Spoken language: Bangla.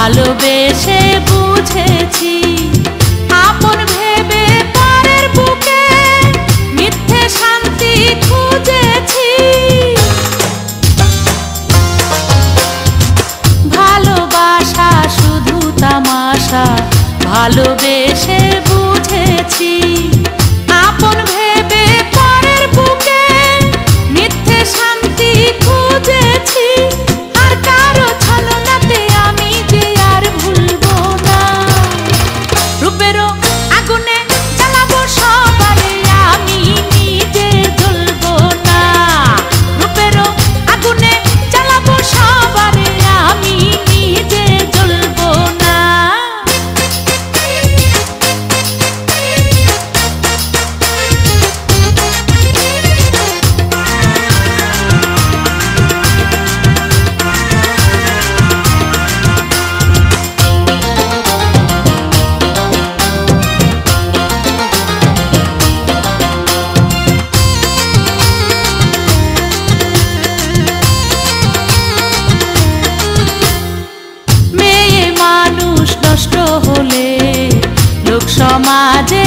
ভালোবেসে বুঝেছি আপন ভেবে পরের বুকে মিথ্যে শান্তি খুঁজেছি। ভালোবাসা শুধু তামাশা ভালোবেসে বুঝেছি আপন ভেবে পরের বুকে মিথ্যে শান্তি খুঁজেছি। আর কারো ছলনাতে আমি যে আর ভুলবো না রূপেরও আগুনে জ্বালাবো সবারে আমি নিজে জ্বলবো না। রূপেরও আগুনে জ্বালাবো সবারে আমি নিজে জ্বলবো না। মেয়ে মানুষ নষ্ট হলে লোক সমাজে